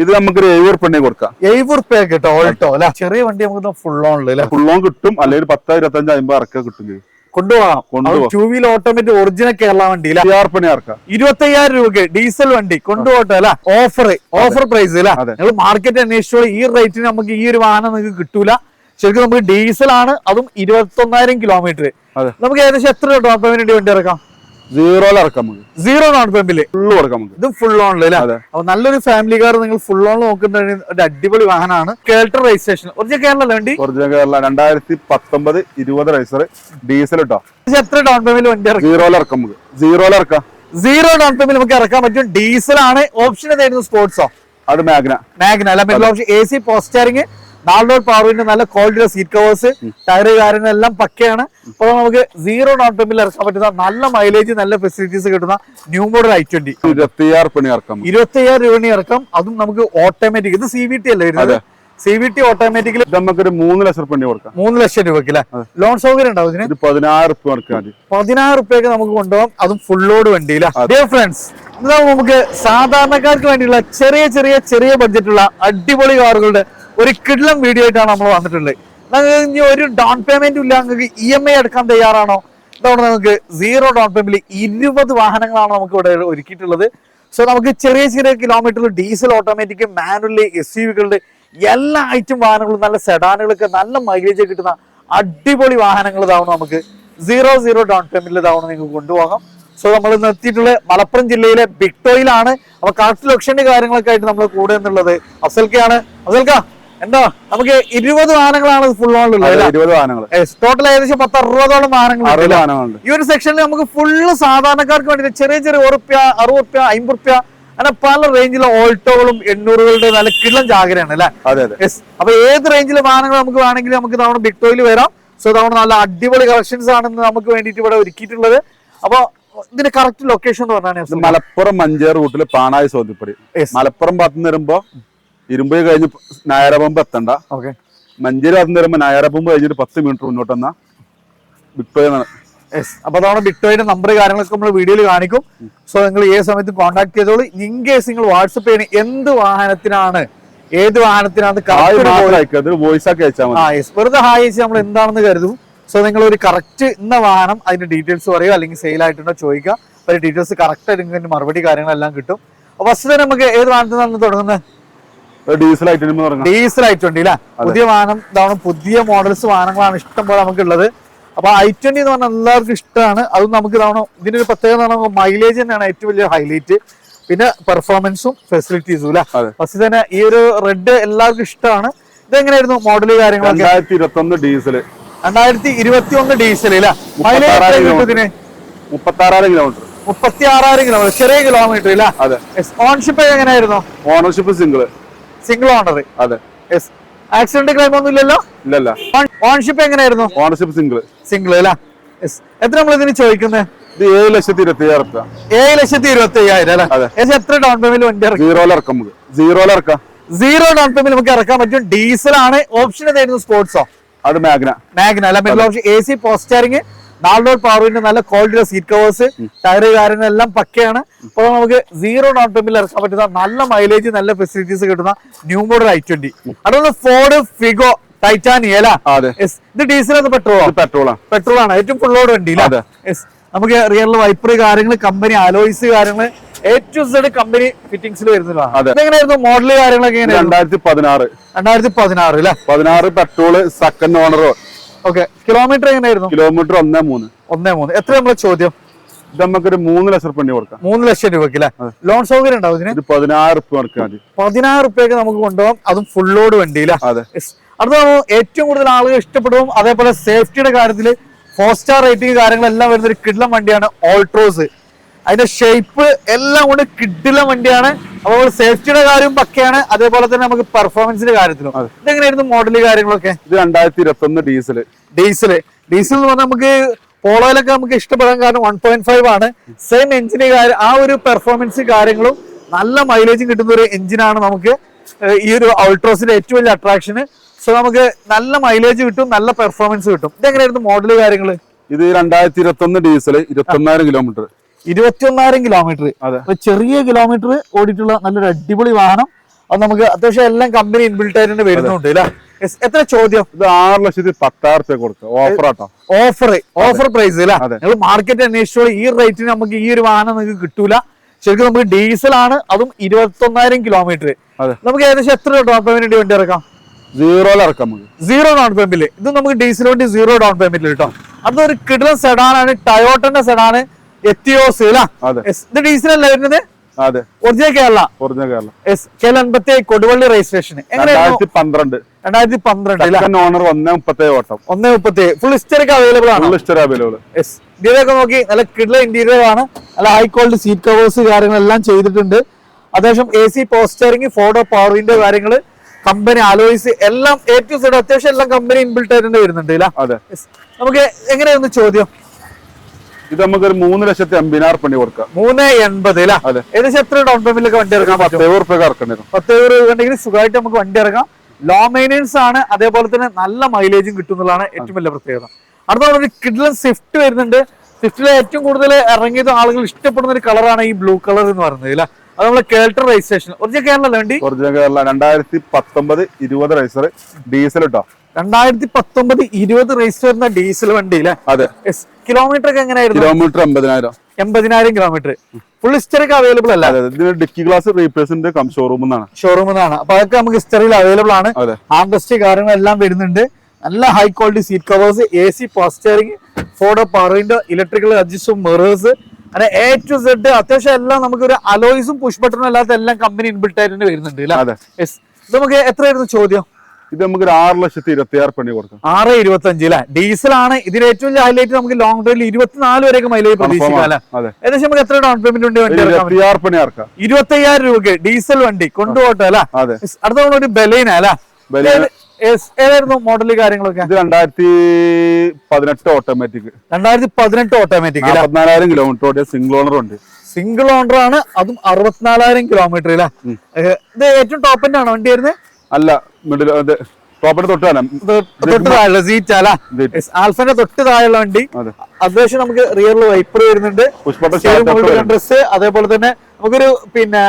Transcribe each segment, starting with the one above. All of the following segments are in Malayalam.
ഇത് നമുക്ക് 70 ഉറുപ്പിക കൊടുക്കാം. 70 ഉറുപ്പിക കിട്ടും ഓൾട്ടോ അല്ലെ. ചെറിയ വണ്ടി നമുക്ക് ഫുൾ ഓണില് ഫുൾ ഓൺ കിട്ടും, അല്ലെങ്കിൽ 10, 25, 50 ഇറക്കം കിട്ടും. കൊണ്ടുപോകാം. 2 വീൽ ഓട്ടോമാറ്റിക് ഒറിജിനൽ കേരള വണ്ടി 25,000 രൂപ ഡീസൽ വണ്ടി കൊണ്ടുപോകട്ടെ അല്ലെ. ഓഫർ പ്രൈസ് അല്ലെ. നിങ്ങൾ മാർക്കറ്റ് അന്വേഷിച്ചോളൂ. ഈ റേറ്റിന് നമുക്ക് ഈ ഒരു വാഹനം നിങ്ങൾക്ക് കിട്ടൂല. ശരിക്കും നമുക്ക് ഡീസൽ ആണ്, അതും 21,000 കിലോമീറ്റർ. നമുക്ക് ഏകദേശം എത്ര ഡൗൺ പേയ്മെന്റ് വണ്ടി ഇറക്കാം? സീറോ ഡൗൺ പേയ്മെന്റ് ഇതും ഫുൾ ഓണില് അല്ലെ. അപ്പൊ നല്ലൊരു ഫാമിലി കാർ നിങ്ങൾ ഫുൾ ഓൺ നോക്കുന്നുണ്ടെങ്കിൽ ഒരു അടിപൊളി വാഹനമാണ്. കേരള രജിസ്ട്രേഷൻ ഒറിജിനൽ കേരള വണ്ടി. ഒറിജിനൽ കേരള 2019 20 റൈസർ ഡീസൽ കേട്ടോ. എത്ര ഡൗൺ പേയ്മെന്റ് വണ്ടി ഇറക്കാം? സീറോ ഡൗൺ പേയ്മെന്റ് നമുക്ക് ഇറക്കാൻ പറ്റും. ഡീസൽ ആണ്. ഓപ്ഷൻ ഏതായിരുന്നു? സ്പോർട്സോ? അത് മാഗ്ന അല്ല. ഓപ്ഷൻ AC പോസ്റ്റാരിങ്, 4 പവർ വിൻഡോ, നല്ല ക്വാളിറ്റിയുടെ സീറ്റ് കവേഴ്സ്, ടയർ കാര്യങ്ങളെല്ലാം പക്കയാണ്. അപ്പോൾ നമുക്ക് സീറോ ഡൗൺ പേയ്മെന്റിൽ ഇറക്കാൻ പറ്റുന്ന നല്ല മൈലേജ്, നല്ല ഫെസിലിറ്റീസ് കിട്ടുന്ന ന്യൂ മോഡൽ i20 26,000 രൂപ ഇറക്കാം. അതും നമുക്ക് ഓട്ടോമാറ്റിക്. ഇത് CVT അല്ലേ വരുന്നത്? CVT ഓട്ടോമാറ്റിക്കലി നമുക്ക് 3 ലക്ഷം രൂപ കൊടുക്കാം. 3 ലക്ഷം രൂപയ്ക്ക് അല്ലെ. ലോൺ സൗകര്യം ഉണ്ടാവും ഇതിന്. 16 ഉറുപ്പിക നമുക്ക് കൊണ്ടുപോകാം. അതും ഫുൾ ലോഡ് വണ്ടിയില്ല. ഡിയർ ഫ്രണ്ട്സ്, നമുക്ക് സാധാരണക്കാർക്ക് വേണ്ടിയുള്ള ചെറിയ ബഡ്ജറ്റുള്ള അടിപൊളി കാറുകളുടെ ഒരു കിഡ്ലം വീഡിയോ ആയിട്ടാണ് നമ്മൾ വന്നിട്ടുള്ളത്. നിങ്ങൾക്ക് ഒരു ഡൗൺ പേയ്മെന്റും ഇല്ല, നിങ്ങൾക്ക് EMI എടുക്കാൻ തയ്യാറാണോ? ഇതോടെ നമുക്ക് സീറോ ഡൗൺ പേയ്മെന്റിൽ 20 വാഹനങ്ങളാണ് നമുക്ക് ഇവിടെ ഒരുക്കിയിട്ടുള്ളത്. സോ നമുക്ക് ചെറിയ കിലോമീറ്ററിൽ ഡീസൽ, ഓട്ടോമാറ്റിക്, മാനുവലി, SUV-കളുടെ എല്ലാ ഐറ്റം വാഹനങ്ങളും, നല്ല സെഡാനുകളൊക്കെ നല്ല മൈലേജ് കിട്ടുന്ന അടിപൊളി വാഹനങ്ങൾ ഇതാവണം. നമുക്ക് സീറോ ഡൗൺ പേയ്മെന്റിൽ ഇതാവണം നിങ്ങൾക്ക് കൊണ്ടുപോകാം. സോ നമ്മൾ നിർത്തിയിട്ടുള്ളത് മലപ്പുറം ജില്ലയിലെ ബിക്ടോയിലാണ്. അപ്പൊ കറക്റ്റ് ലൊക്കേഷന്റെ കാര്യങ്ങളൊക്കെ ആയിട്ട് നമ്മൾ കൂടെ എന്നുള്ളത് അഫ്സൽക്കയാണ്. അഫ്സൽക്ക എന്താ, നമുക്ക് 20 വാഹനങ്ങളാണ് ഫുൾ ഓണിലുള്ളത്. ടോട്ടൽ ഏകദേശം 10-60ഓളം വാഹനങ്ങൾ. ഈ ഒരു സെക്ഷനിൽ നമുക്ക് ഫുള്ള് സാധാരണക്കാർക്ക് വേണ്ടി ചെറിയ 1 ഉറുപ്പ്യ, 60 ഉറുപ്പ്യ, 50 ഉറുപ്പ്യ അങ്ങനെ പല റേഞ്ചിലെ ഓൾട്ടോകളും 800കളുടെ നല്ല കിള്ളം ജാഗ്രയാണ് അല്ലെ. അപ്പൊ ഏത് റേഞ്ചിലെ വാഹനങ്ങൾ നമുക്ക് വേണമെങ്കിൽ നമുക്ക് തവണ ബിക്ടോയിൽ വരാം. സോ തവണ നല്ല അടിപൊളി കളക്ഷൻസ് ആണെന്ന് നമുക്ക് വേണ്ടിയിട്ട് ഇവിടെ ഒരുക്കിയിട്ടുള്ളത്. അപ്പൊ ഇതിന്റെ കറക്റ്റ് ലൊക്കേഷൻ എന്ന് പറഞ്ഞാൽ മലപ്പുറം മഞ്ചേർ റൂട്ടില് പാണായി സോദിപ്പടി. മലപ്പുറം ഭാഗത്ത് നിന്ന് വരുമ്പോ ഇരുമ്പ് കഴിഞ്ഞ് നായരപമ്പ് എത്തണ്ട. മഞ്ചേരി ഭാഗത്ത് നിന്ന് വരുമ്പോ നായരപമ്പ് കഴിഞ്ഞിട്ട് 10 മീറ്റർ മുന്നോട്ട് വന്ന ബിക്ടോയ. അപ്പൊ അതാണ് ബിക്ടോയുടെ നമ്പർ കാര്യങ്ങളൊക്കെ നമ്മൾ വീഡിയോയിൽ കാണിക്കും. സോ നിങ്ങൾ ഏത് സമയത്ത് കോൺടാക്ട് ചെയ്തോളൂ. ഇൻ കേസ് നിങ്ങൾ വാട്സപ്പ് ചെയ്യണ ഏത് വാഹനത്തിനാണ് വെറുതെ ഹായ് അയച്ച് നമ്മൾ എന്താണെന്ന് കരുതും. സോ നിങ്ങൾ ഒരു കറക്റ്റ് ഇന്ന വാഹനം അതിന്റെ ഡീറ്റെയിൽസ് പറയുക, അല്ലെങ്കിൽ സെയിൽ ആയിട്ടുണ്ടോ ചോദിക്കുക. അതിന്റെ ഡീറ്റെയിൽസ് കറക്റ്റ് ആയിട്ട് മറുപടി കാര്യങ്ങളെല്ലാം കിട്ടും. ഫസ്റ്റ് തന്നെ നമുക്ക് ഏത് വാഹനത്തിൽ നിന്നാണ് തുടങ്ങുന്നത്? ഡീസൽ i20 അല്ലെ. പുതിയ വാഹനം ഇതാണ്. പുതിയ മോഡൽസ് വാഹനങ്ങളാണ് ഇഷ്ടം പോലെ നമുക്ക് ഉള്ളത്. അപ്പൊ i20 എന്ന് പറഞ്ഞാൽ എല്ലാവർക്കും ഇഷ്ടമാണ്. അതും നമുക്ക് ഇതാണ്. ഇതിന്റെ ഒരു പ്രത്യേകത മൈലേജ് തന്നെയാണ് ഏറ്റവും വലിയ ഹൈലൈറ്റ്. പിന്നെ പെർഫോമൻസും ഫെസിലിറ്റീസും അല്ലെ. ഫസ്റ്റ് തന്നെ ഈ ഒരു റെഡ് എല്ലാവർക്കും ഇഷ്ടമാണ്. ഇതെങ്ങനെയായിരുന്നു മോഡല് കാര്യങ്ങളൊക്കെ? 2021 ഡീസൽ 2021 ഡീസൽ അല്ലെ. മൈലേജ് ഇതിന് 36,000 കിലോമീറ്റർ. ചെറിയ കിലോമീറ്റർ അല്ലെ. ഓൺഷിപ്പ് എങ്ങനെയായിരുന്നു? Ownership single owner. Accident claim ഒന്നും ഇല്ലല്ലോ? ഓൺഷിപ്പ് എങ്ങനെയായിരുന്നു? ഓണർഷിപ്പ് സിംഗിൾ അല്ലെ. എത്ര നമ്മൾ ഇതിന് ചോദിക്കുന്നത്? 7,25,000. 7,25,000 അല്ലെ. എത്ര ഡൗൺ പേയ്മെന്റ് വണ്ടി സീറോ ഡൗൺ പേയ്മെന്റ് നമുക്ക് ഇറക്കാൻ പറ്റും. ഡീസൽ ആണ്. ഓപ്ഷൻ ഏതായിരുന്നു? സ്പോർട്സോ? അത് മാഗ്ന അല്ല. ഓപ്ഷൻ AC പോസ്റ്റാരിങ്, 4 പവർ വിൻഡോ, നല്ല ക്വാളിറ്റിയുടെ സീറ്റ് കവേഴ്സ്, ടയർ കാര്യങ്ങളെല്ലാം പക്കയാണ്. അപ്പോൾ നമുക്ക് സീറോ ഡൗൺ പേയ്മെന്റിൽ ഇറക്കാൻ പറ്റുന്ന നല്ല മൈലേജ്, നല്ല ഫെസിലിറ്റീസ് കിട്ടുന്ന ന്യൂ മോഡൽ i20. അതുകൊണ്ട് ഫോർഡ് ഫിഗോ ടൈറ്റാനിയ അല്ലെ. ഇത് ഡീസൽ അത് പെട്രോൾ ആണ്. ഏറ്റവും ഫുൾ ലോഡ് വണ്ടി. നമുക്ക് റിയൽ വൈപ്പർ കാര്യങ്ങൾ, കമ്പനി അലോയ്സ് കാര്യങ്ങൾ, A to Z കമ്പനി ഫിറ്റിംഗ്സിൽ വരുന്നതാണ്. എങ്ങനെയായിരുന്നു മോഡല് കാര്യങ്ങളൊക്കെ? 2016 അല്ലെ. 16 petrol, second owner. Okay. Kilometre എങ്ങനെയായിരുന്നു? കിലോമീറ്റർ 1.3. എത്ര നമ്മളെ ചോദ്യം? ഇത് നമുക്കൊരു 3 ലക്ഷം രൂപ കൊടുക്കാം. 3 ലക്ഷം രൂപയ്ക്ക് അല്ലെ. ലോൺ സൗകര്യം ഉണ്ടാവും ഇതിന്? 16 ഉറുപ്പ്യക്ക് നമുക്ക് കൊണ്ടുപോകാം. അതും ഫുൾ ലോഡ് വണ്ടിയില്ല. അടുത്ത ഏറ്റവും കൂടുതൽ ആളുകൾ ഇഷ്ടപ്പെടും. അതേപോലെ സേഫ്റ്റിയുടെ കാര്യത്തിൽ 4-star റേറ്റിംഗ് കാര്യങ്ങളെല്ലാം വരുന്ന ഒരു കിഡ്ലം വണ്ടിയാണ് ഓൾട്രോസ്. അതിന്റെ ഷേപ്പ് എല്ലാം കൊണ്ട് കിഡ്ലം വണ്ടിയാണ്. അപ്പോൾ സേഫ്റ്റിയുടെ കാര്യം പക്കയാണ്. അതേപോലെ തന്നെ നമുക്ക് പെർഫോമൻസിന്റെ കാര്യത്തിലും. ഇതെങ്ങനെയായിരുന്നു മോഡല് കാര്യങ്ങളൊക്കെ? ഇത് 2021 ഡീസൽ എന്ന് പറഞ്ഞാൽ നമുക്ക് പോളോയിലൊക്കെ നമുക്ക് ഇഷ്ടപ്പെടാൻ കാരണം 1.5 ആണ്. സെയിം എഞ്ചിന് ആ ഒരു പെർഫോമൻസ് കാര്യങ്ങളും നല്ല മൈലേജും കിട്ടുന്ന ഒരു എഞ്ചിനാണ് നമുക്ക് ഈ ഒരു ഓൾട്രോസിന്റെ ഏറ്റവും വലിയ അട്രാക്ഷന്. സോ നമുക്ക് നല്ല മൈലേജ് കിട്ടും, നല്ല പെർഫോമൻസ് കിട്ടും. ഇതെങ്ങനെയായിരുന്നു മോഡല് കാര്യങ്ങള്? ഇത് 2021 ഡീസൽ 21,000 കിലോമീറ്റർ. 21,000 കിലോമീറ്റർ. ചെറിയ കിലോമീറ്റർ ഓടിയിട്ടുള്ള നല്ലൊരു അടിപൊളി വാഹനം. അത് നമുക്ക് അത്യാവശ്യം എല്ലാം കമ്പനി ഇൻബിൽട്ട് ആയിട്ട് വരുന്നുണ്ട് അല്ലേ? എത്ര ചോദ്യം? ഇത് 6,10,000 കൊടുക്കുക, ഓഫർ ആട്ടോ. ഓഫർ പ്രൈസ് അല്ലേ? നിങ്ങൾ മാർക്കറ്റ് അന്വേഷിച്ചോളൂ, ഈ റേറ്റിന് നമുക്ക് ഈ ഒരു വാഹനം നിങ്ങൾക്ക് കിട്ടൂല. ശരിക്കും നമുക്ക് ഡീസൽ ആണ്, അതും 21,000 കിലോമീറ്റർ. നമുക്ക് ഏകദേശം എത്ര ഡൗൺ പേയ്മെന്റ് വണ്ടി ഇറക്കാം? 0 ഇറക്കാം, 0 ഡൗൺ പേയ്മെന്റ്. ഇത് നമുക്ക് ഡീസൽ വണ്ടി 0 ഡൗൺ പേയ്മെന്റ് കിട്ടും. അതൊരു കിഡ്ലൻ സെഡാനാണ്, ടയോട്ടന്റെ സെഡാണ്, എത്തിയോസ് അല്ലേ? ഇത് ഡീസൽ അല്ല വരുന്നത്? Original Kerala. Kerala 87 Koduvally registration. 2012 owner. 1.37 full historic available ആണ്. ഇന്റീരിയർ നോക്കി നല്ല കിഡ്ലൻ ഇന്റീരിയർ ആണ്. നല്ല ഹൈ ക്വാളിറ്റി സീറ്റ് കവേഴ്സ് കാര്യങ്ങളെല്ലാം ചെയ്തിട്ടുണ്ട്. അത്യാവശ്യം AC പോസ്റ്ററിംഗ്, ഫോർഡോ പവർ വിൻഡോ കാര്യങ്ങള്, കമ്പനി അലോയ്സ് എല്ലാം A to Z അത്യാവശ്യം എല്ലാം കമ്പനി ഇൻബിൽട്ട് ആയിട്ട് വരുന്നുണ്ട്. നമുക്ക് എങ്ങനെയായിരുന്നു ചോദ്യം? ഇത് നമുക്കൊരു 3,80,000 കൊടുക്കാം. 3.80. ഏകദേശം എത്ര ഡൗൺ പേയ്മെന്റിലൊക്കെ വണ്ടി ഇറക്കാം? 10,000 ഇറക്കേണ്ടി വരും. 10,000 ഉണ്ടെങ്കിൽ സുഖമായിട്ട് നമുക്ക് വണ്ടി ഇറക്കാം. ലോ മെയിൻ്റെനൻസ് ആണ്, അതേപോലെ തന്നെ നല്ല മൈലേജും കിട്ടുന്നതാണ് ഏറ്റവും വലിയ പ്രത്യേകത. അടുത്ത ഒരു കിഡ്ലൻ സ്വിഫ്റ്റ് വരുന്നുണ്ട്. സ്വിഫ്റ്റിലെ ഏറ്റവും കൂടുതൽ ഇറങ്ങിയത് ആളുകൾ ഇഷ്ടപ്പെടുന്ന ഒരു കളറാണ് ഈ ബ്ലൂ കളർ എന്ന് പറയുന്നത്. ഇല്ല, അത് നമ്മളെ കേൾട്ടർ രജിസ്ട്രേഷൻ. ഒറിജിനൽ കേരള വണ്ടി. ഒറിജിനൽ കേരള 2019-20 രജിസ്റ്റർ ഡീസൽ കേട്ടോ. 2019-20 രജിസ്റ്റർ വരുന്ന ഡീസൽ വണ്ടി അല്ലേ? അതെ. കിലോമീറ്റർ ഒക്കെ എങ്ങനെയായിരുന്നു? Kilometre 80,000 kilometre. ഫുൾ ഹിസ്റ്ററിക്ക് അവൈലബിൾ അല്ല? ഡിക്കി ഗ്ലാസ് റീപ്ലേസ്മെന്റ് കം ഷോറൂമിൽ നിന്നാണ്. അപ്പൊ അതൊക്കെ നമുക്ക് ഹിസ്റ്ററിയിൽ അവൈലബിൾ ആണ്. ആംറസ്റ്റ് കാര്യങ്ങളെല്ലാം വരുന്നുണ്ട്. നല്ല high quality seat covers, AC പോസ്റ്ററിംഗ്, ഫോർഡോ power window, electrical അഡ്ജസ്റ്റും mirrors, അങ്ങനെ A to Z അത്യാവശ്യം എല്ലാം നമുക്ക് ഒരു അലോയ്സും പുഷ് ബട്ടണും അല്ലാത്ത എല്ലാം കമ്പനി ഇൻബിൽട്ട് ആയിട്ട് വരുന്നുണ്ട്. നമുക്ക് എത്രയായിരുന്നു ചോദ്യം? ഇത് നമുക്ക് 6,26,000 കൊടുക്കാം. 6.25 അല്ലെ? ഡീസൽ ആണ്. ഇതിന് ഏറ്റവും ഹൈലൈറ്റ് നമുക്ക് ലോങ് ഡ്രൈവിൽ 24 വരെയൊക്കെ മൈലേജ് പ്രതീക്ഷിക്കാം അല്ലെ? ഏകദേശം നമുക്ക് എത്ര ഡൗൺ പേയ്മെന്റ് ഉണ്ട്? 25,000 രൂപ ഡീസൽ വണ്ടി കൊണ്ടുപോട്ടെ അല്ലെ? അടുത്ത ഒരു ബലീന അല്ലെ? ഏതായിരുന്നു മോഡല് കാര്യങ്ങളൊക്കെ? 2018 ഓട്ടോമാറ്റിക്. 2018 ഓട്ടോമാറ്റിക്. 64,000 കിലോമീറ്റർ ഓടിയ സിംഗിൾ ഓണർ ഉണ്ട്. സിംഗിൾ ഓണർ ആണ്, അതും 64,000 കിലോമീറ്റർ അല്ലെ? ഇത് ഏറ്റവും ടോപ്പ് എൻഡ് ആണോ വണ്ടി വരുന്നത്? അല്ല, മിഡിൽ ടോപ്പിന്റെ തൊട്ട് താഴെ സീറ്റ് അല്ല, ആൽഫന്റെ തൊട്ട് താഴെയുള്ള വണ്ടി. അത്യാവശ്യം നമുക്ക് റിയറിൽ വൈപ്പർ വരുന്നുണ്ട്, ഡ്രസ്. അതേപോലെ തന്നെ നമുക്കൊരു പിന്നെ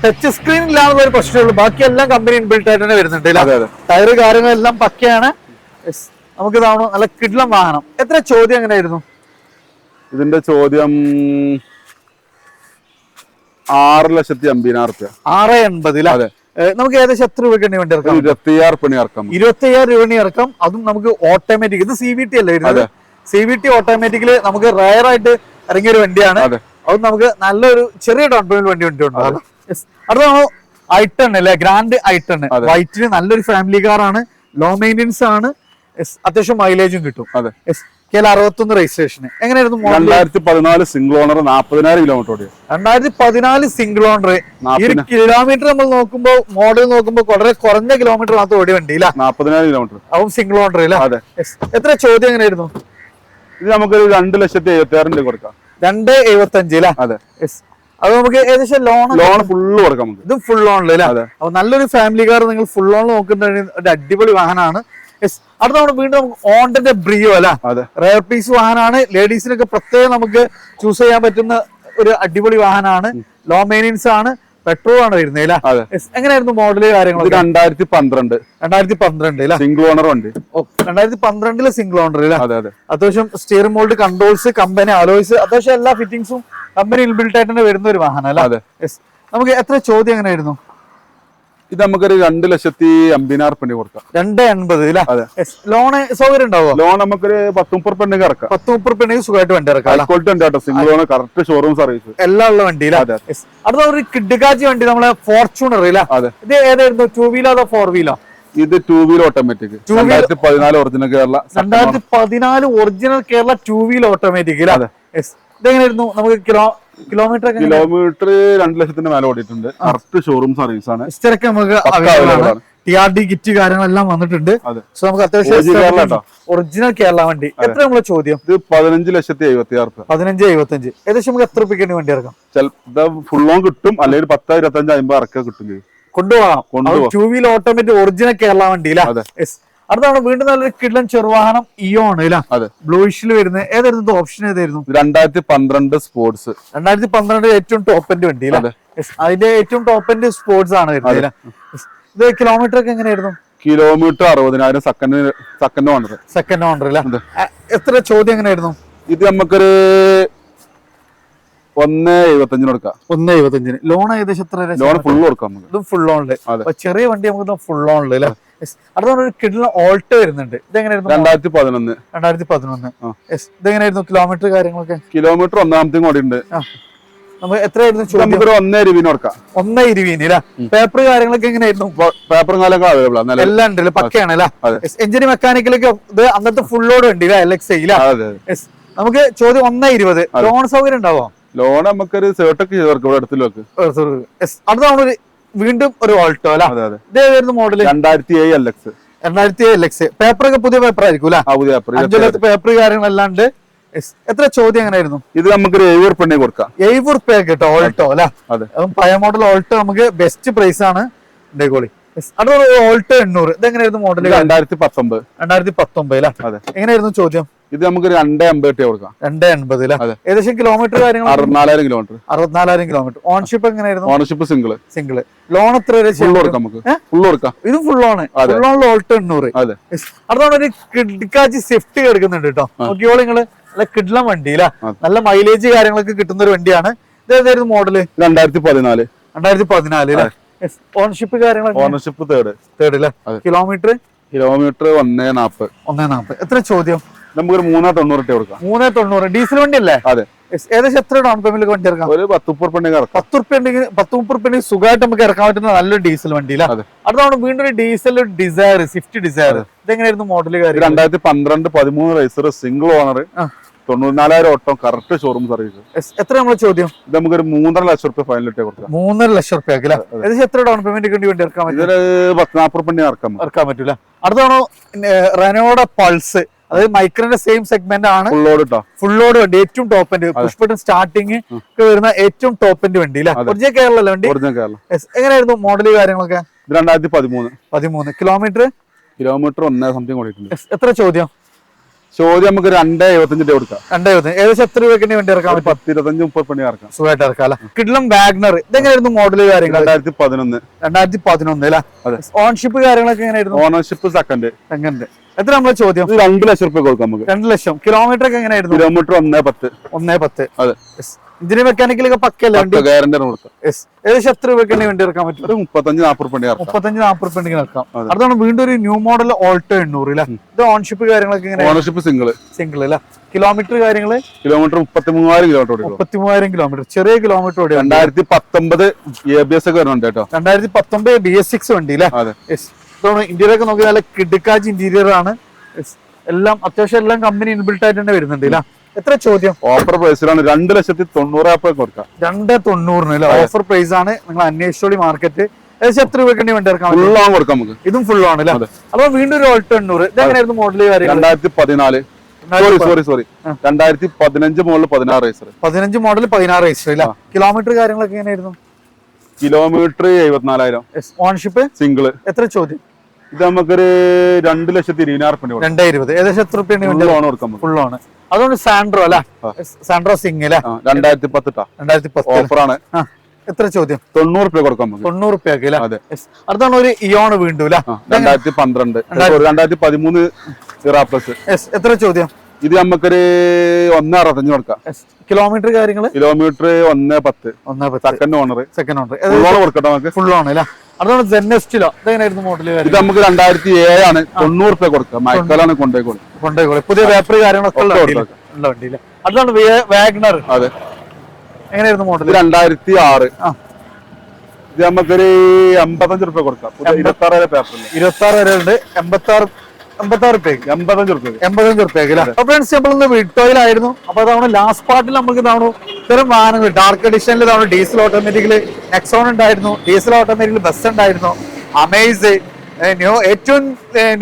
ടച്ച് സ്ക്രീൻ ഇല്ലാന്നുള്ള ഒരു പ്രശ്നമുള്ളൂ. ബാക്കിയെല്ലാം കമ്പനി ഇൻബിൽട്ട് ആയിട്ട് തന്നെ വരുന്നുണ്ട്. ടയർ കാര്യങ്ങളെല്ലാം പക്കയാണ്. നമുക്ക് ഇതാവണം നല്ല കിഡ്ലം വാഹനം. എത്ര ചോദ്യം എങ്ങനെയായിരുന്നു? ഇതിന്റെ ചോദ്യം 6,80,000. 6.80. നമുക്ക് ഏകദേശം എത്ര രൂപയ്ക്ക് വേണ്ടി ഇറക്കാം? 25,000 രൂപ ഇറക്കാം. അതും നമുക്ക് ഓട്ടോമാറ്റിക്. ഇത് CVT അല്ലേ വരുന്നത്? CVT ഓട്ടോമാറ്റിക്കല് നമുക്ക് റയർ ആയിട്ട് ഇറങ്ങിയ ഒരു വണ്ടിയാണ്. അത് നമുക്ക് നല്ലൊരു ചെറിയ ഡൗൺ പേയ്മെന്റ് വണ്ടി ഉണ്ട്. അടുത്ത I10 അല്ലെ? ഗ്രാൻഡ് I10 വൈറ്റിന് നല്ലൊരു ഫാമിലി കാർ ആണ്. ലോ മെയിൻ്റെനൻസ് ആണ്, അത്യാവശ്യം മൈലേജും കിട്ടും. 61 രജിസ്ട്രേഷൻ. എങ്ങനെയായിരുന്നു? 2014 സിംഗിൾ ഓണർ, 40,000 കിലോമീറ്റർ ഓടിയ. 2014 സിംഗിൾ ഓണർ. ഈ ഒരു കിലോമീറ്റർ നമ്മൾ നോക്കുമ്പോൾ, മോഡൽ നോക്കുമ്പോൾ വളരെ കുറഞ്ഞ കിലോമീറ്റർ മാത്രം ഓടിയ വണ്ടി. 40,000 കിലോമീറ്റർ. അതും സിംഗിൾ ഓണർ അല്ലേ? എത്ര ചോദ്യം എങ്ങനെയായിരുന്നു? ഇത് നമുക്കൊരു 2,76,000 കൊടുക്കാം. 2.75 അല്ലേ? അത് നമുക്ക് ഏകദേശം ലോൺ ഫുള്ള് കൊടുക്കാം. ഇത് ഫുൾ ലോണില്. അപ്പൊ നല്ലൊരു ഫാമിലി കാർ നിങ്ങൾ ഫുൾ ലോൺ നോക്കുന്ന ഒരു അടിപൊളി വാഹനമാണ്. അടുത്ത നമ്മൾ വീണ്ടും നമുക്ക് ഹോണ്ടന്റെ ബ്രിയോ അല്ലെ? റയർ പീസ് വാഹനമാണ്. ലേഡീസിനൊക്കെ പ്രത്യേകം നമുക്ക് ചൂസ് ചെയ്യാൻ പറ്റുന്ന ഒരു അടിപൊളി വാഹനമാണ്. ലോ മെയിൻ്റെനൻസ് ആണ്, പെട്രോൾ ആണ് വരുന്നത്. എങ്ങനെയായിരുന്നു മോഡല് കാര്യങ്ങൾ? 2012 സിംഗിൾ ഓണർ ഉണ്ട്. 2012 സിംഗിൾ ഓണർ. അത്യാവശ്യം steering mould, controls, company alloys, അത്യാവശ്യം എല്ലാ ഫിറ്റിംഗ്സും കമ്പനി ഇൻബിൽട്ട് ആയിട്ട് തന്നെ വരുന്ന ഒരു വാഹനം അല്ലേ? നമുക്ക് എത്ര ചോദ്യം എങ്ങനെയായിരുന്നു? ഇത് നമുക്കൊരു 2,80,000 കൊടുക്കാം. 2.80. ലോണ് സൗകര്യം ഉണ്ടാവോ? ലോൺ നമുക്കൊരു 10-30 ഇറക്കാം. 10-30 സുഖമായിട്ട് വണ്ടി ഇറക്കാം. Single owner, correct showroom service എല്ലാം ഉള്ള വണ്ടി. അടുത്ത ഒരു കിഡ്കാച്ചി വണ്ടി, നമ്മളെ ഫോർച്യൂണർ. ഇത് ഏതായിരുന്നു? 2 വീലോ അതോ 4 വീലോ? ഇത് 2 wheel automatic. 2014 original Kerala. 2014 original Kerala 2 wheel automatic. ഇതെങ്ങനെയായിരുന്നു? നമുക്ക് കിലോമീറ്റർ 2,00,000 മേലെ ഓടിയിട്ടുണ്ട്. കറക്റ്റ് ഷോറൂം സർവീസ് ആണ്. നമുക്ക് TRD കിറ്റ് കാര്യങ്ങളെല്ലാം വന്നിട്ടുണ്ട്. സോ നമുക്ക് അത്യാവശ്യം ഒറിജിനൽ കേരള വണ്ടി. എത്ര നമ്മളെ ചോദ്യം? ഇത് 15,70,000. 15.75. ഏകദേശം നമുക്ക് എത്ര രൂപയ്ക്ക് വണ്ടി ഇറക്കാം? ഫുൾ ലോൺ കിട്ടും, അല്ലെങ്കിൽ 10, 25, 50 ഇറക്കാൻ കിട്ടും. കൊണ്ടുപോകാം. 2 വീൽ ഓട്ടോമാറ്റിക് ഒറിജിനൽ കേരള വണ്ടി. അടുത്താണ് വീണ്ടും നല്ലൊരു കിഡ്ലൻ ചെറുവാഹനം ഇയോൺ അല്ല അതെ ബ്ലൂയിഷിൽ വരുന്നത്. ഏതായിരുന്നു ഓപ്ഷൻ? ഏതായിരുന്നു? 2012 സ്പോർട്സ്. 2012 ഏറ്റവും ടോപ്പ് എൻഡ് വണ്ടി അല്ലേ? അതിന്റെ ഏറ്റവും ടോപ്പ് എൻഡ് സ്പോർട്സ് ആണ് വരുന്നത്. ഇത് കിലോമീറ്റർ ഒക്കെ എങ്ങനെയായിരുന്നു? Kilometre 60,000 second owner. Second owner അല്ലേ? എത്ര ചോദ്യം എങ്ങനെയായിരുന്നു? ഇത് നമുക്കൊരു 1.75 കൊടുക്കാം. 1.75. ലോൺ ഏകദേശം എത്ര? ലോൺ ഫുൾ കൊടുക്കാം. ഇതും ഫുൾ ഓണില്. ചെറിയ വണ്ടി നമുക്ക് ഫുൾ ഓണില് അല്ലേ? അടുത്ത ഒരു കിഡ്ലൻ ഓൾട്ടോ വരുന്നുണ്ട്. ഇതെങ്ങനെയായിരുന്നു? 2011. 2011. ഇതെങ്ങനെയായിരുന്നു കിലോമീറ്റർ കാര്യങ്ങളൊക്കെ? കിലോമീറ്റർ ഒന്നാമത്തെ ഓടിയുണ്ട്. നമുക്ക് എത്രയായിരുന്നു ചോദ്യം? 1.20 കൊടുക്കാം. 1.20 അല്ലേ? പേപ്പർ കാര്യങ്ങളൊക്കെ എങ്ങനെയായിരുന്നു? പേപ്പറും കാലൊക്കെ അവൈലബിൾ ആണ്. എല്ലാം ഉണ്ട്, പക്കയാണ് അല്ലേ? എഞ്ചിന് മെക്കാനിക്കലൊക്കെ ഇത് അന്നത്തെ ഫുൾ ലോഡ് ഉണ്ട് LXI. നമുക്ക് ചോദ്യം 1.20. ലോൺ സൗകര്യം ഉണ്ടാവോ? ലോൺ നമുക്കൊരു സേർട്ടൊക്കെ ചെയ്ത് അടുത്തിലേക്ക്. അടുത്താണ് വീണ്ടും ഒരു ഓൾട്ടോ അല്ലേ? ഇതേതായിരുന്നു മോഡൽ? 2007 LX. 2007 LX. പേപ്പറൊക്കെ പുതിയ പേപ്പർ ആയിരിക്കും അല്ലേ? 5 കൊല്ലത്തെ പേപ്പർ കാര്യങ്ങളല്ലാണ്ട്. എത്ര ചോദ്യം എങ്ങനെയായിരുന്നു? ഇത് നമുക്കൊരു 70 ഉറുപ്പിക കൊടുക്കാം. 70 ഉറുപ്പിക കേട്ടോ ഓൾട്ടോ അല്ലെ? പഴയ മോഡൽ ഓൾട്ടോ നമുക്ക് ബെസ്റ്റ് പ്രൈസ് ആണ്. അടുത്ത ഓൾട്ടോ 800. ഇതെങ്ങനെയായിരുന്നു മോഡൽ? 2019. 2019 അല്ലേ? എങ്ങനെയായിരുന്നു ചോദ്യം? ഇത് നമുക്ക് 2.80 കൊടുക്കാം. 2.80 അല്ലേ? ഏകദേശം കിലോമീറ്റർ കാര്യങ്ങൾ 64,000 കിലോമീറ്റർ. 64,000 കിലോമീറ്റർ. ഓൺഷിപ്പ് എങ്ങനെയായിരുന്നു? Ownership single. ലോൺ എത്ര വരെ കൊടുക്കാം? നമുക്ക് ഫുൾ കൊടുക്കാം. ഇത് ഫുൾ ആണ്. ഫുൾ ഓണിൽ ഓൾട്ടോ 800. അടുത്താണ് ഒരു കിഡ്കാച്ചി സ്വിഫ്റ്റ് കിടക്കുന്നുണ്ട് കേട്ടോ. നോക്കിയോളൂ നിങ്ങള്. നല്ല കിഡ്ലൻ വണ്ടിയില്ല, നല്ല മൈലേജ് കാര്യങ്ങളൊക്കെ കിട്ടുന്ന ഒരു വണ്ടിയാണ്. ഇത് ഏതായിരുന്നു മോഡല്? 2014. 2014 ഓണർഷിപ്പ് കാര്യങ്ങൾ? ഓണർഷിപ്പ് തേർഡ് അല്ലേ? കിലോമീറ്റർ 1.40. 1.40. എത്ര ചോദ്യം? നമുക്കൊരു 3.90 കൊടുക്കാം. 3.90. ഡീസൽ വണ്ടി അല്ലേ? അതെ. ഏകദേശം എത്ര ഡൗൺ പേയ്മെന്റ് വണ്ടി ഇറക്കാം? ഒരു 10 ഉറുപ്പിക സുഖമായിട്ട് നമുക്ക് ഇറക്കാൻ പറ്റുന്ന നല്ലൊരു ഡീസൽ വണ്ടിയില്ല. അടുത്താണ് വീണ്ടും ഒരു ഡീസൽ ഡിസയർ, സ്വിഫ്റ്റ് ഡിസയർ. ഇതെങ്ങനെയായിരുന്നു മോഡൽ കാര്യം? 2012-13 റേസർ, സിംഗിൾ ഓണർ, 94,000 ഓട്ടം, കറക്റ്റ് ഷോറൂം സർവീസ്. എത്ര നമ്മളെ ചോദ്യം? ഇത് നമുക്കൊരു 3.5 ലക്ഷം റുപ്യ ഫൈനൽ ഇട്ട് കൊടുക്കാം. 3.5 ലക്ഷം റുപ്യ ഏകദേശം എത്ര ഡൗൺ പേയ്മെന്റ് വണ്ടി ഇറക്കാൻ പറ്റും? 10-40 ഉറുപ്പിക ഇറക്കാൻ പറ്റൂല. അടുത്താണ് റെനോയുടെ പൾസ്. അതായത് മൈക്രോന്റെ സെയിം സെഗ്മെന്റ് ആണ്. ഫുൾ ലോഡ് വണ്ടി, ഏറ്റവും top end, push button starting ഒക്കെ വരുന്ന ഏറ്റവും ടോപ്പ് എൻഡ് വണ്ടി അല്ലേ? ഒറിജിനൽ കേരള വണ്ടി. എങ്ങനെയായിരുന്നു മോഡൽ കാര്യങ്ങളൊക്കെ? 2013. കിലോമീറ്റർ 1 സംതിങ് ഓടിയിട്ടുണ്ട്. എത്ര ചോദ്യം? ചോദ്യം നമുക്ക് 2.75 കൊടുക്കാം. 2.75. ഏകദേശം എത്ര രൂപയ്ക്ക് വണ്ടി ഇറക്കാം? 10-25-30 ഇറക്കാം. സുഖമായിട്ട് ഇറക്കാം അല്ലെ? കിഡ്ലൻ വാഗ്നർ. ഇതെങ്ങനെയായിരുന്നു മോഡൽ കാര്യങ്ങൾ? 2011 അല്ലേ? ഓൺഷിപ്പ് കാര്യങ്ങളൊക്കെ എങ്ങനെയായിരുന്നു? Ownership second. എത്ര നമ്മളെ ചോദ്യം? 2 ലക്ഷം റുപ്യ കൊടുക്കാം നമുക്ക്. 2 ലക്ഷം. കിലോമീറ്റർ ഒക്കെ എങ്ങനെയായിരുന്നു? കിലോമീറ്റർ 1.10. അതെ. ഇതിന് മെക്കാനിക്കലൊക്കെ പക്കല്ലേ വണ്ടി? ഏകദേശം എത്ര രൂപയ്ക്ക് വണ്ടി ഇറക്കാൻ പറ്റും? 35-40 ഉറുപ്പിക ഇറക്കാം. അതാണ് വീണ്ടും ഒരു ന്യൂ മോഡൽ ഓൾട്ടോ 800 അല്ലേ? ഇത് ഓൺഷിപ്പ് കാര്യങ്ങളൊക്കെ എങ്ങനെയാണ്? ഓണർഷിപ്പ് സിംഗിൾ അല്ലേ? കിലോമീറ്റർ കാര്യങ്ങള്? Kilometre 33,000 kilometre. 33,000 കിലോമീറ്റർ. ചെറിയ കിലോമീറ്റർ. 2019 ABS ഒക്കെ വരുന്നുണ്ട് കേട്ടോ. 2019 BS6 വണ്ടി അല്ലേ? ഇന്റീരിയർ ഒക്കെ നോക്കി നല്ല കിടുക്കാച്ച് ഇന്റീരിയർ ആണ്. എല്ലാം അത്യാവശ്യം എല്ലാം കമ്പനി ഇൻബിൽട്ട് ആയിട്ട് തന്നെ വരുന്നുണ്ട് അല്ലേ? എത്ര ചോദ്യം? ഓഫർ പ്രൈസിലാണ് 2,90,000 കൊടുക്കാം. 2.90 ഓഫർ പ്രൈസ് ആണ്. നിങ്ങൾ അന്വേഷിച്ചോളി മാർക്കറ്റ്. ഏകദേശം എത്ര രൂപയ്ക്ക് വണ്ടി ഇറക്കാം? ഫുൾ ഓൺ കൊടുക്കാം നമുക്ക്. ഇതും ഫുൾ ആണ് അല്ലേ? അപ്പൊ വീണ്ടും ഒരു ഓൾട്ടോ 800. ഇതെങ്ങനെയായിരുന്നു മോഡൽ കാര്യം? 2014. Sorry 2015 model 16 racer. 15 model 16 racer അല്ലേ? കിലോമീറ്റർ കാര്യങ്ങളൊക്കെ എങ്ങനെയായിരുന്നു? കിലോമീറ്റർ 74,000. Ownership single. എത്ര ചോദ്യം? ഇത് നമുക്കൊരു 2,20,000 രൂപ. 2.20. ഏകദേശം എത്ര രൂപ? ഫുൾ ആണ്. അതുകൊണ്ട് സാൻഡ്രോ അല്ലെ? സാൻഡ്രോ സിംഗ് അല്ലെ? 2010 ഓഫറാണ്. എത്ര ചോദ്യം? 90 രൂപ കൊടുക്കാം. 90 രൂപയ്ക്ക് അല്ലേ? അടുത്താണ് ഒരു ഇയോൺ വീണ്ടും അല്ലെ? 2012. 2013 ഇറ പ്ലസ്. എത്ര ചോദ്യം? ഇത് നമുക്കൊരു 1.65 കൊടുക്കാം. കിലോമീറ്റർ കാര്യങ്ങള്? Kilometre 1.10. Second owner. Full on കൊടുക്കട്ടെ നമുക്ക്. ഫുൾ ഓൺ അല്ലേ? അതാണ് ജെന്നസ്റ്റിലോ. ഇതെങ്ങനെയായിരുന്നു മോഡൽ? ഇത് നമുക്ക് 2007 ആണ്. 90 രൂപ കൊടുക്കാം. മഴക്കാലാണ് കൊണ്ടുപോയി. പുതിയ പേപ്പർ കാര്യങ്ങളൊക്കെ ഉള്ള വണ്ടിയില്ല. അതാണ് വാഗ്നർ. അതെ. എങ്ങനെയായിരുന്നു മോഡൽ? 2006. ഇത് നമുക്കൊരു 85 രൂപ കൊടുക്കാം. 26 വരെ പേപ്പർ. 26 വരെ ഉണ്ട്. 85 റുപ്യക്ക്. ഫ്രണ്ട്സ് നമ്മളിന്ന് വിട്ടോയിലായിരുന്നു. അപ്പൊ അതാണ് ലാസ്റ്റ് പാർട്ടിൽ നമുക്ക് ഇതാണ് ഇത്തരം വാഹനങ്ങൾ ഡാർക്ക് എഡിഷനിൽ ഇതാണ് ഡീസൽ ഓട്ടോമാറ്റിക്കല് നെക്സോൺ ഉണ്ടായിരുന്നു, ഡീസൽ ഓട്ടോമാറ്റിക്കല് ബസ് ഉണ്ടായിരുന്നു, അമേസ് ഏറ്റവും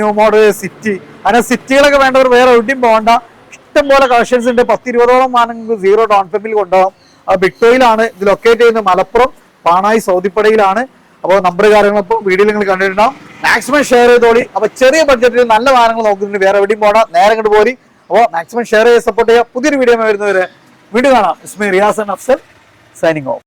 ന്യൂ മോഡൽ സിറ്റി. അങ്ങനെ സിറ്റികളൊക്കെ വേണ്ടവർ വേറെ എവിടെയും പോകണ്ട. ഇഷ്ടംപോലെ കളക്ഷൻസ് ഉണ്ട്. 10-20ഓളം വാഹനങ്ങൾക്ക് 0 ഡൗൺ പേയ്മെന്റിൽ കൊണ്ടുപോകാം. വിക്ടോയിലാണ് ഇത് ലൊക്കേറ്റ് ചെയ്യുന്നത്. മലപ്പുറം പാണായി സൗദിപ്പടയിലാണ്. അപ്പോൾ നമ്പർ കാര്യങ്ങളപ്പോൾ വീഡിയോയിൽ നിങ്ങൾ കണ്ടിട്ടുണ്ടാവും. മാക്സിമം ഷെയർ ചെയ്തോളി. അപ്പൊ ചെറിയ ബഡ്ജറ്റിൽ നല്ല വാഹനങ്ങൾ നോക്കുന്നുണ്ട്, വേറെ എവിടെയും പോകണം, നേരെ ഇങ്ങോട്ട് പോരി. അപ്പോൾ മാക്സിമം ഷെയർ ചെയ്ത് സപ്പോർട്ട് ചെയ്യുക. പുതിയൊരു വീഡിയോ വരുന്നവരെ വീണ്ടും കാണാം. Ismi Riyas and Afsal signing of.